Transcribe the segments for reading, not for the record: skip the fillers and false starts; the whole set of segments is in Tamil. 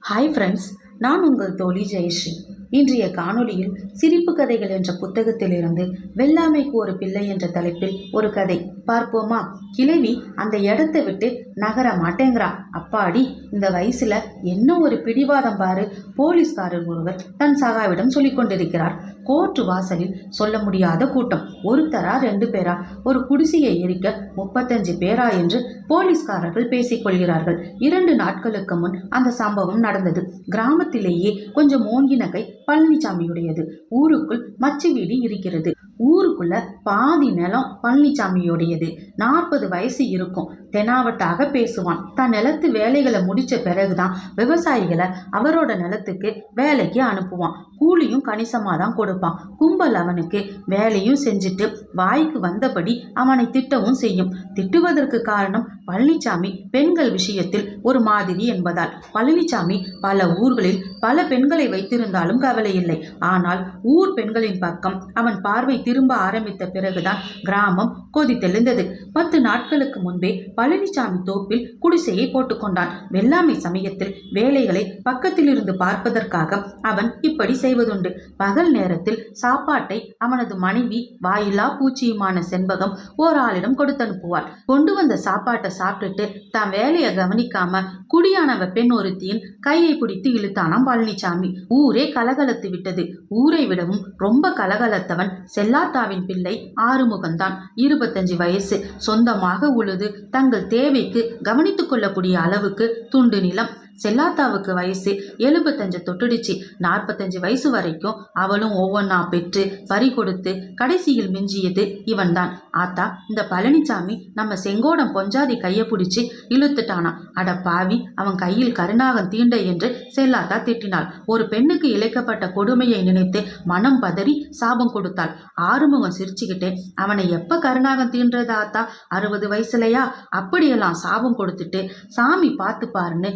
ஹாய் ஃப்ரெண்ட்ஸ், நான் உங்கள் தோழி ஜெயஸ்ரீ. இன்றைய காணொளியில் சிரிப்பு கதைகள் என்ற புத்தகத்திலிருந்து வெள்ளாமைக்கு ஒரு பிள்ளை என்ற தலைப்பில் ஒரு கதை பார்ப்போமா? கிழவி அந்த இடத்தை விட்டு நகர மாட்டேங்கிறா. அப்பாடி, இந்த வயசுல என்ன ஒரு பிடிவாதம் பாரு! போலீஸ்காரர் ஒருவர் தன் சகாவிடம் சொல்லிக் கொண்டிருக்கிறார். கோர்ட்டு வாசலில் சொல்ல முடியாத கூட்டம். ஒருத்தரா 2 பேரா? ஒரு குடிசையை எரிக்க 35 பேரா என்று போலீஸ்காரர்கள் பேசிக்கொள்கிறார்கள். 2 நாட்களுக்கு முன் அந்த சம்பவம் நடந்தது. கிராமத்திலேயே கொஞ்சம் ஓங்கின கை பழனிசாமியுடையது. ஊருக்குள் மச்சு வீடு இருக்கிறது. ஊருக்குள்ள பாதி நிலம் பழனிசாமியுடையது. 40 வயசு இருக்கும். தெனாவட்டாக பேசுவான். தன் நிலத்து வேலைகளை முடிச்ச பிறகுதான் விவசாயிகளை அவரோட நிலத்துக்கு வேலைக்கு அனுப்புவான். கூலியும் கணிசமாக தான் கொடுப்பான். கும்பல் அவனுக்கு வேலையும் செஞ்சுட்டு வாய்க்கு வந்தபடி அவனை திட்டவும் செய்யும். திட்டுவதற்கு காரணம் பழனிசாமி பெண்கள் விஷயத்தில் ஒரு மாதிரி என்பதால். பழனிசாமி பல ஊர்களில் பல பெண்களை வைத்திருந்தாலும் கவலை இல்லை. ஆனால் ஊர் பெண்களின் பக்கம் அவன் பார்வை திரும்ப ஆரம்பித்த பிறகுதான் கிராமம் கொதித்தெழுந்தது. 10 நாட்களுக்கு முன்பே பழனிசாமி தோப்பில் குடிசையை போட்டுக்கொண்டான். வெள்ளாமை சமயத்தில் வேலைகளை பக்கத்தில் இருந்து பார்ப்பதற்காக அவன் இப்படி செய்வதுண்டு. பகல் நேரத்தில் சாப்பாட்டை அவனது மனைவி வாயிலா பூச்சியுமான செண்பகம் ஓர் ஆளிடம் கொடுத்தனுப்புவாள். கொண்டு வந்த சாப்பாட்டை சாப்பிட்டுட்டு தான் வேலையை கவனிக்காம குடியானவ பெண் ஒருத்தியின் கையை பிடித்து இழுத்தானாம் பழனிசாமி. ஊரே கலகலத்து விட்டது. ஊரை விடவும் ரொம்ப கலகலத்தவன் செல்லாத்தாவின் பிள்ளை ஆறுமுகம்தான். 25 வயசு. சொந்தமாக உழுது தங்கள் தேவைக்கு கவனித்துக் கொள்ளக்கூடிய அளவுக்கு துண்டு நிலம். செல்லாத்தாவுக்கு வயசு 75 தொட்டுடுச்சு. 45 வயசு வரைக்கும் அவளும் ஒவ்வொன்றா பெற்று பறி கொடுத்து கடைசியில் மிஞ்சியது இவன்தான். ஆத்தா, இந்த பழனிசாமி நம்ம செங்கோடம் பொஞ்சாதி கையை பிடிச்சி இழுத்துட்டானா. அட பாவி, அவன் கையில் கருணாகம் தீண்ட என்று செல்லாத்தா திட்டினாள். ஒரு பெண்ணுக்கு இழைக்கப்பட்ட கொடுமையை நினைத்து மனம் பதறி சாபம் கொடுத்தாள். ஆறுமுகம் சிரிச்சுக்கிட்டே, அவனை எப்ப கருணாகம் தீண்டது ஆத்தா? 60 வயசுலையா? அப்படியெல்லாம் சாபம் கொடுத்துட்டு சாமி பார்த்து பாருன்னு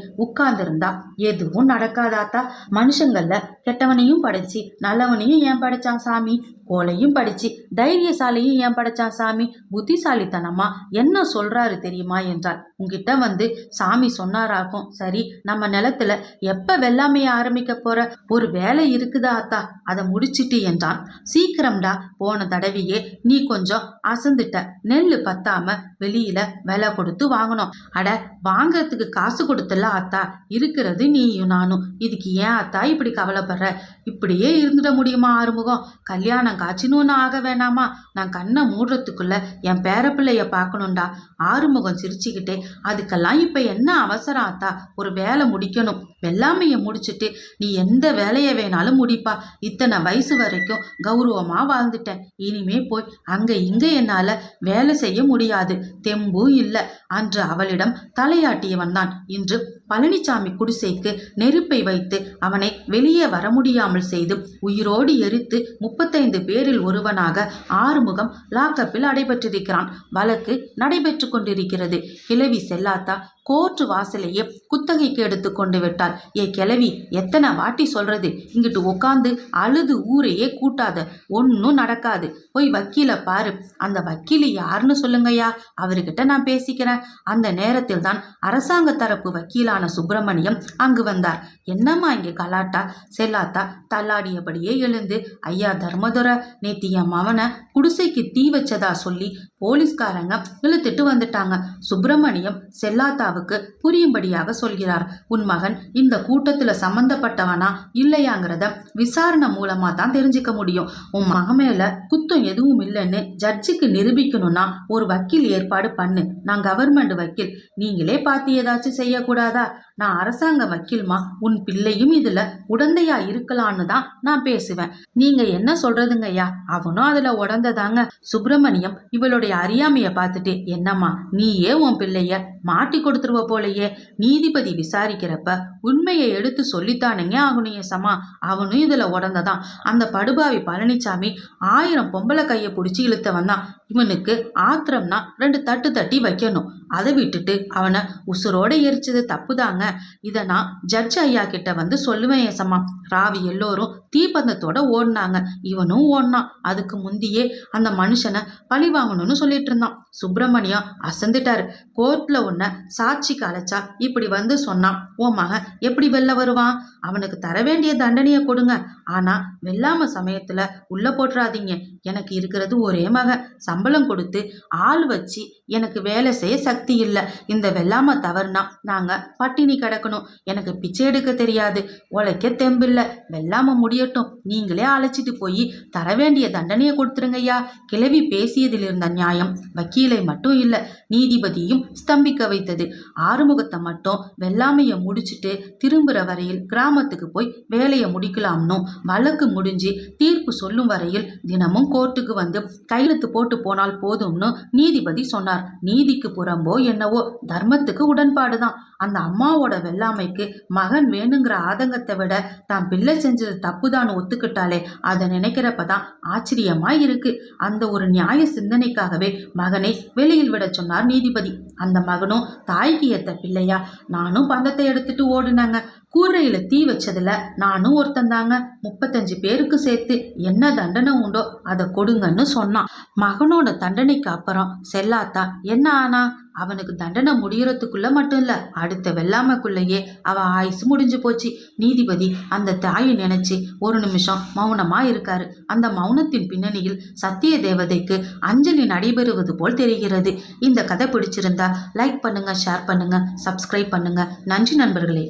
இருந்தா எதுவும் நடக்காதாத்தா. மனுஷங்கள்ல கெட்டவனையும் படைச்சி நல்லவனையும் ஏன் படைச்சான் சாமி? கோலையும் படிச்சு தைரியசாலையும் ஏன் படைச்சான் சாமி? புத்திசாலித்தனமா என்ன சொல்றாரு தெரியுமா என்றார். உங்ககிட்ட வந்து சாமி சொன்னாராக்கும். சரி, நம்ம நிலத்துல எப்ப வெள்ளாமைய ஆரம்பிக்க போற? ஒரு வேலை இருக்குதா ஆத்தா, அதை முடிச்சிட்டு என்றான். சீக்கிரம்டா, போன தடவையே நீ கொஞ்சம் அசந்துட்ட. நெல்லு பத்தாம வெளியில விலை கொடுத்து வாங்கணும். அட, வாங்கறதுக்கு காசு கொடுத்தல ஆத்தா, இருக்கிறது நீயும் நானும். இதுக்கு ஏன் ஆத்தா இப்படி கவலைப்படுற? இப்படியே இருந்துட முடியுமா ஆறுமுகம்? கல்யாணம் காட்சின்னு ஒன்று ஆக வேணாமா? நான் கண்ணை மூடுறதுக்குள்ள என் பேரப்பிள்ளைய பார்க்கணும்டா. ஆறுமுகம் சிரிச்சுக்கிட்டே, அதுக்கெல்லாம் இப்ப என்ன அவசரம் ஆத்தா? ஒரு வேலை முடிக்கணும். வெள்ளாமைய முடிச்சுட்டு நீ எந்த வேலையை வேணாலும் முடிப்பா. இத்தனை வயசு வரைக்கும் கௌரவமா வாழ்ந்துட்டேன். இனிமே போய் அங்க இங்க என்னால வேலை செய்ய முடியாது. தெம்பு இல்லை. அன்று அவளிடம் தலையாட்டியவன் தான் இன்று பழனிசாமி குடிசைக்கு நெருப்பை வைத்து அவனை வெளியே வர முடியாமல் செய்து உயிரோடு எரித்து 35 பேரில் ஒருவனாக ஆறுமுகம் லாக்கப்பில் அடைபெற்றிருக்கிறான். வழக்கு நடைபெற்று கொண்டிருக்கிறது. கிழவி செல்லாத்தா கோர்ட்டு வாசலையே குத்தகைக்கு எடுத்து கொண்டு விட்டாள். ஏ கிழவி, எத்தனை வாட்டி சொல்றது? இங்கிட்டு உட்காந்து அழுது ஊரையே கூட்டாத. ஒன்னும் நடக்காது. போய் வக்கீல பாரு. அந்த வக்கீல் யாருன்னு சொல்லுங்கய்யா, அவர்கிட்ட நான் பேசிக்கிறேன். அந்த நேரத்தில் தான் அரசாங்க தரப்பு வக்கீலான சுப்பிரமணியம் அங்கு வந்தார். என்னம்மா இங்கே கலாட்டா? செல்லாத்தா தள்ளாடியபடியே எழுந்து, ஐயா தர்மதுரை, நேத்தி என் மவனை குடிசைக்கு தீ வச்சதா சொல்லி போலீஸ்காரங்க இழுத்துட்டு வந்துட்டாங்க. சுப்பிரமணியம் செல்லாத்தாவுக்கு புரியும்படியாக சொல்கிறார். உன் மகன் இந்த கூட்டத்துல சம்பந்தப்பட்டவனா இல்லையாங்கிறத விசாரணை மூலமா தான் தெரிஞ்சுக்க முடியும். உன் மகன் மேல குத்தம் எதுவும் இல்லைன்னு ஜட்ஜுக்கு நிரூபிக்கணும்னா ஒரு வக்கீல் ஏற்பாடு பண்ணு. நான் கவர்மெண்ட் வக்கீல். நீங்களே பார்த்து ஏதாச்சும் செய்யக்கூடாதா? நான் அரசாங்க வக்கீல்மா. உன் பிள்ளையும் இதுல உடந்தையா இருக்கலான்னு தான் நான் பேசுவேன். நீங்க என்ன சொல்றதுங்கய்யா? அவனும் அதுல உடந்ததாங்க. சுப்பிரமணியம் இவளுடைய அறியாமைய பார்த்துட்டு, என்னம்மா நீயே உன் பிள்ளைய மாட்டி கொடுத்துருவ போலையே. நீதிபதி விசாரிக்கிறப்ப உண்மையை எடுத்து சொல்லித்தானுங்க ஆகணும். ஏசமா, அவனும் இதுல உடந்ததான். அந்த படுபாவி பழனிசாமி 1000 பொம்பளை கையை பிடிச்சி இழுத்தவன் தான். இவனுக்கு ஆத்திரம்னா 2 தட்டு தட்டி வைக்கணும். அதை விட்டுட்டு அவனை உசுரோட எரிச்சது தப்புதாங்க. இதை நான் ஜட்ஜ் ஐயா கிட்ட வந்து சொல்லுவேன் ஏசம்மா. ராவி எல்லோரும் தீப்பந்தத்தோட ஓடினாங்க, இவனும் ஓடினான். அதுக்கு முந்தியே அந்த மனுஷனை பழி வாங்கணும்னு சொல்லிட்டு இருந்தான். சுப்பிரமணியம் அசந்துட்டாரு. கோர்ட்ல உன்னை சாட்சிக்கு அழைச்சா இப்படி வந்து சொன்னான், உன் மகன் எப்படி வெளில வருவான்? அவனுக்கு தர வேண்டிய தண்டனையை கொடுங்க, ஆனா வெள்ளாம சமயத்துல உள்ள போட்டுறாதீங்க. எனக்கு இருக்கிறது ஒரே மகன், சம்பளம் கொடுத்து ஆள் வச்சு எனக்கு வேலை செய்ய சக்தி இல்லை. இந்த வெள்ளாம தவறுனா நாங்க பட்டினி கிடக்கணும். எனக்கு பிச்சை எடுக்க தெரியாது, உழைக்க தெம்பில்லை. வெள்ளாம முடியட்டும், நீங்களே அழைச்சிட்டு போய் தர வேண்டிய தண்டனையை கொடுத்துருங்கய்யா. கிழவி பேசியதில் இருந்த நியாயம் வக்கீலை மட்டும் இல்லை, நீதிபதியும் ஸ்தம்பிக்க வைத்தது. ஆறுமுகத்தை மட்டும் வெள்ளாமையை முடிச்சுட்டு திரும்புகிற வரையில் கிராமத்துக்கு போய் வேலையை முடிக்கலாம்னு, வழக்கு முடிஞ்சு தீர்ப்பு சொல்லும் வரையில் தினமும் கோர்ட்டுக்கு வந்து கையெழுத்து போட்டு போனால் போதும்னு நீதிபதி சொன்னார். நீதிக்கு புறம்போ என்னவோ தர்மத்துக்கு உடன்பாடுதான். அந்த அம்மாவோட வெள்ளாமைக்கு மகன் வேணுங்கிற ஆதங்கத்தை விட தான் பிள்ளை செஞ்சது தப்புதான்னு ஒத்துக்கிட்டாலே அதை நினைக்கிறப்பதான் ஆச்சரியமா இருக்கு. அந்த ஒரு நியாய சிந்தனைக்காகவே மகனை வெளியில் விட சொன்னார் நீதிபதி. அந்த மகனும் தாய்க்கு ஏத்த பிள்ளையா? நானும் பந்தத்தை எடுத்துட்டு ஓடுனாங்க. கூரையில தீ வச்சதுல நானும் ஒருத்தந்தாங்க. 35 பேருக்கு சேர்த்து என்ன தண்டனை உண்டோ அதை கொடுங்கன்னு சொன்னான். மகனோட தண்டனைக்கு அப்புறம் செல்லாத்தா என்ன ஆனா? அவனுக்கு தண்டனை முடியறதுக்குள்ள மட்டும் இல்ல, அடுத்த வெள்ளாமைக்குள்ளேயே அவ ஆயுசு முடிஞ்சு போச்சு. நீதிபதி அந்த தாயை நினைச்சு ஒரு நிமிஷம் மௌனமா இருக்காரு. அந்த மௌனத்தின் பின்னணியில் சத்திய தேவதைக்கு அஞ்சலி நடைபெறுவது போல் தெரிகிறது. இந்த கதை பிடிச்சிருந்தா லைக் பண்ணுங்க, ஷேர் பண்ணுங்க, சப்ஸ்கிரைப் பண்ணுங்க. நன்றி நண்பர்களே.